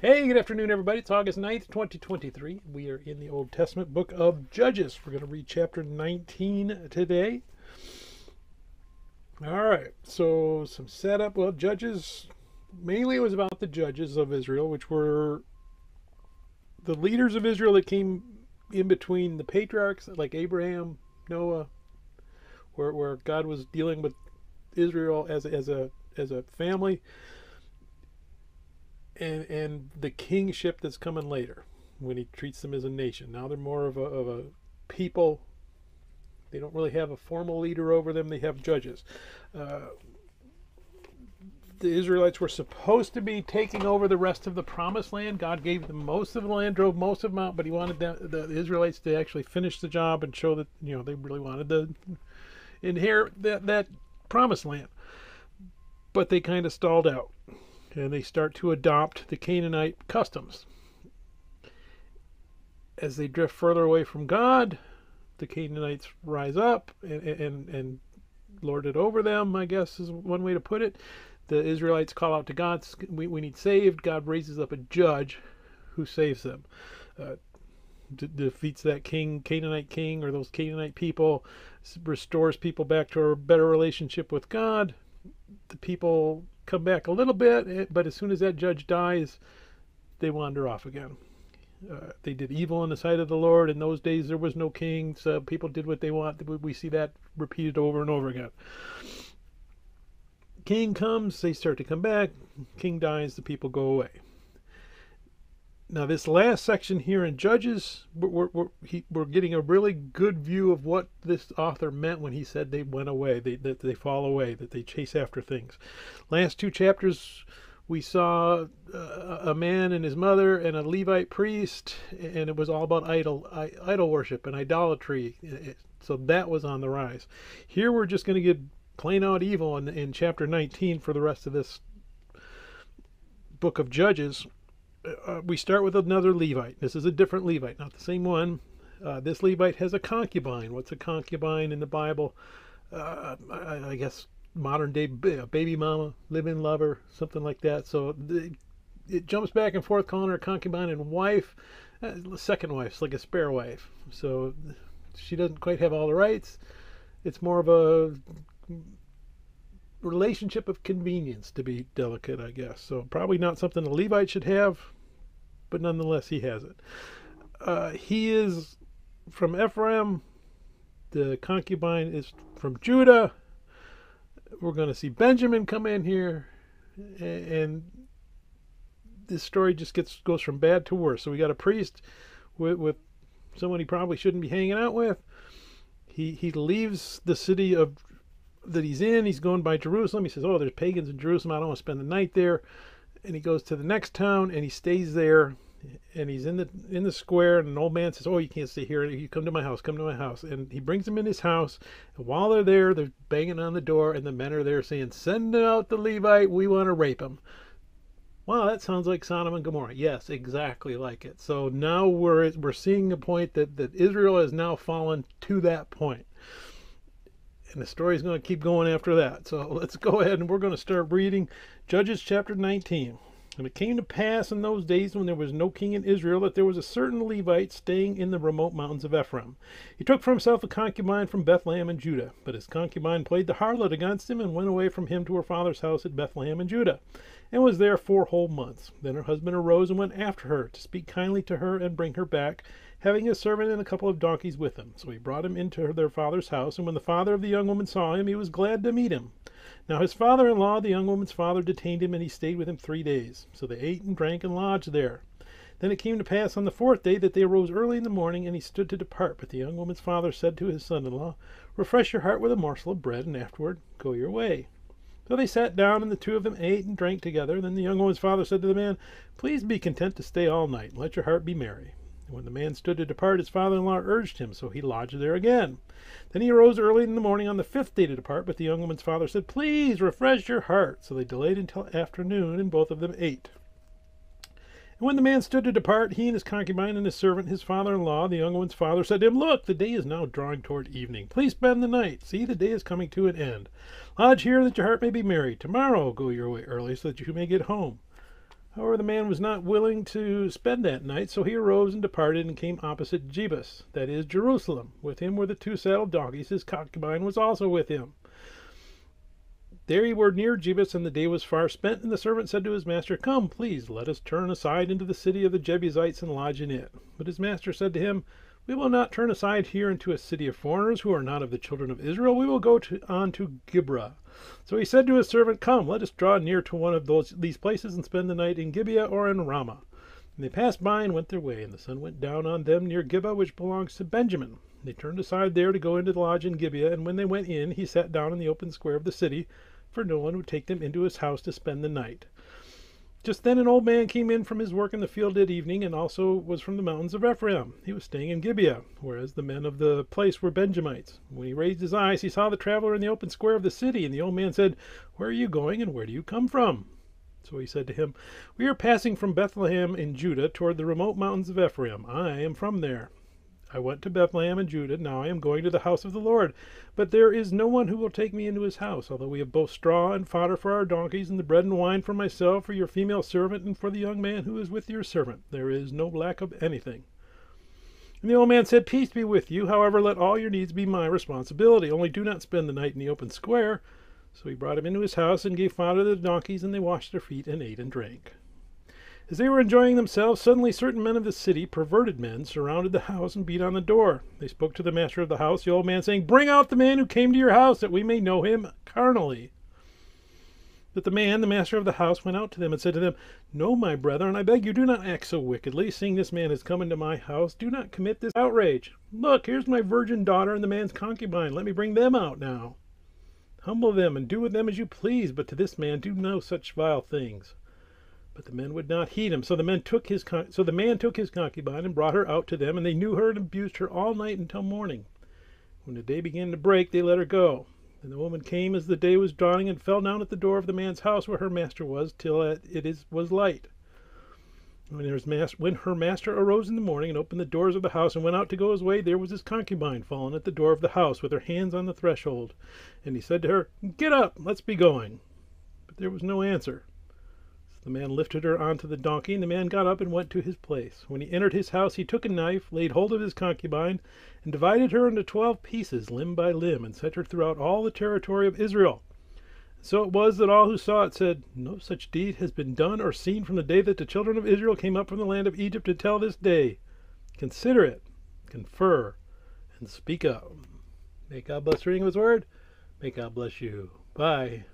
Hey, good afternoon, everybody. It's August 9th, 2023. We are in the Old Testament book of Judges. We're going to read chapter 19 today. All right, so some setup. Well, Judges, mainly it was about the judges of Israel, which were the leaders of Israel that came in between the patriarchs, like Abraham, Noah, where God was dealing with Israel as a family, and the kingship that's coming later when he treats them as a nation. Now they're more of a people. They don't really have a formal leader over them. They have judges. The Israelites were supposed to be taking over the rest of the promised land. God gave them most of the land, drove most of them out, but he wanted the Israelites to actually finish the job and show that they really wanted to inherit that promised land. But they kind of stalled out, and they start to adopt the Canaanite customs. As they drift further away from God, the Canaanites rise up and lord it over them, I guess is one way to put it. The Israelites call out to God, we need saved. God raises up a judge who saves them. Defeats that Canaanite king, or those Canaanite people, restores people back to a better relationship with God. The people come back a little bit, but as soon as that judge dies, they wander off again. They did evil in the sight of the Lord. In those days, there was no king, so people did what they want. We see that repeated over and over again. King comes, they start to come back. King dies, the people go away. Now, this last section here in Judges, we're getting a really good view of what this author meant when he said they went away, that they fall away, that they chase after things. Last two chapters, we saw a man and his mother and a Levite priest, and it was all about idol worship and idolatry. So that was on the rise. Here we're just going to get plain out evil in chapter 19 for the rest of this book of Judges. We start with another Levite. This is a different Levite, not the same one. This Levite has a concubine. What's a concubine in the Bible? I guess modern day baby mama, live-in lover, something like that. So it jumps back and forth, calling her concubine and wife. Second wife's like a spare wife. So she doesn't quite have all the rights. It's more of a relationship of convenience, to be delicate, I guess. So probably not something a Levite should have, but nonetheless he has it. He is from Ephraim. The concubine is from Judah. We're going to see Benjamin come in here, and this story just goes from bad to worse. So we got a priest with someone he probably shouldn't be hanging out with. He leaves the city that he's in. He's going by Jerusalem. He says, oh, there's pagans in Jerusalem. I don't want to spend the night there. And he goes to the next town, and he stays there. And he's in the square, and an old man says, oh, you can't stay here. You come to my house. Come to my house. And he brings him in his house. And while they're there, they're banging on the door, and the men are there saying, send out the Levite. We want to rape him. Wow, that sounds like Sodom and Gomorrah. Yes, exactly like it. So now we're seeing a point that Israel has now fallen to that point. And the story is going to keep going after that. So let's go ahead, and we're going to start reading Judges chapter 19. And it came to pass in those days, when there was no king in Israel, that there was a certain Levite staying in the remote mountains of Ephraim. He took for himself a concubine from Bethlehem in Judah. But his concubine played the harlot against him, and went away from him to her father's house at Bethlehem in Judah, and was there 4 whole months. Then her husband arose and went after her, to speak kindly to her and bring her back, having a servant and a couple of donkeys with him. So he brought him into their father's house, and when the father of the young woman saw him, he was glad to meet him. Now his father-in-law, the young woman's father, detained him, and he stayed with him 3 days. So they ate and drank and lodged there. Then it came to pass on the 4th day that they arose early in the morning, and he stood to depart. But the young woman's father said to his son-in-law, refresh your heart with a morsel of bread, and afterward go your way. So they sat down, and the two of them ate and drank together. Then the young woman's father said to the man, please be content to stay all night, and let your heart be merry. And when the man stood to depart, his father-in-law urged him, so he lodged there again. Then he arose early in the morning on the 5th day to depart, but the young woman's father said, please refresh your heart. So they delayed until afternoon, and both of them ate. And when the man stood to depart, he and his concubine and his servant, his father-in-law, the young woman's father, said to him, look, the day is now drawing toward evening. Please spend the night. See, the day is coming to an end. Lodge here that your heart may be merry. Tomorrow go your way early, so that you may get home. However, the man was not willing to spend that night, so he arose and departed and came opposite Jebus, that is, Jerusalem. With him were the 2 saddled donkeys. His concubine was also with him. There he were near Jebus, and the day was far spent, and the servant said to his master, Come, please, let us turn aside into the city of the Jebusites and lodge in it. But his master said to him, We will not turn aside here into a city of foreigners who are not of the children of Israel. We will go on to Gibeah. So he said to his servant, Come, let us draw near to one of these places and spend the night in Gibeah or in Ramah. And they passed by and went their way, and the sun went down on them near Gibeah, which belongs to Benjamin. They turned aside there to go into the lodge in Gibeah, and when they went in, he sat down in the open square of the city, for no one would take them into his house to spend the night. Just then an old man came in from his work in the field at evening, and also was from the mountains of Ephraim. He was staying in Gibeah, whereas the men of the place were Benjamites. When he raised his eyes, he saw the traveler in the open square of the city, and the old man said, Where are you going, and where do you come from? So he said to him, We are passing from Bethlehem in Judah toward the remote mountains of Ephraim. I am from there. I went to Bethlehem in Judah, now I am going to the house of the Lord. But there is no one who will take me into his house, although we have both straw and fodder for our donkeys, and the bread and wine for myself, for your female servant, and for the young man who is with your servant. There is no lack of anything. And the old man said, Peace be with you. However, let all your needs be my responsibility. Only do not spend the night in the open square. So he brought him into his house and gave fodder to the donkeys, and they washed their feet and ate and drank. As they were enjoying themselves, suddenly certain men of the city, perverted men, surrounded the house and beat on the door. They spoke to the master of the house, the old man, saying, Bring out the man who came to your house, that we may know him carnally. But the man, the master of the house, went out to them and said to them, No, my brethren, I beg you, do not act so wickedly. Seeing this man has come into my house, do not commit this outrage. Look, here's my virgin daughter and the man's concubine. Let me bring them out now. Humble them and do with them as you please, but to this man do no such vile things. But the men would not heed him. So the man took his concubine and brought her out to them, and they knew her and abused her all night until morning. When the day began to break, they let her go. And the woman came as the day was dawning, and fell down at the door of the man's house where her master was, till it was light. When her master arose in the morning and opened the doors of the house and went out to go his way, there was his concubine fallen at the door of the house with her hands on the threshold. And he said to her, Get up, let's be going. But there was no answer. The man lifted her onto the donkey, and the man got up and went to his place. When he entered his house, he took a knife, laid hold of his concubine, and divided her into 12 pieces, limb by limb, and set her throughout all the territory of Israel. So it was that all who saw it said, No such deed has been done or seen from the day that the children of Israel came up from the land of Egypt until this day. Consider it, confer, and speak up. May God bless the reading of his word. May God bless you. Bye.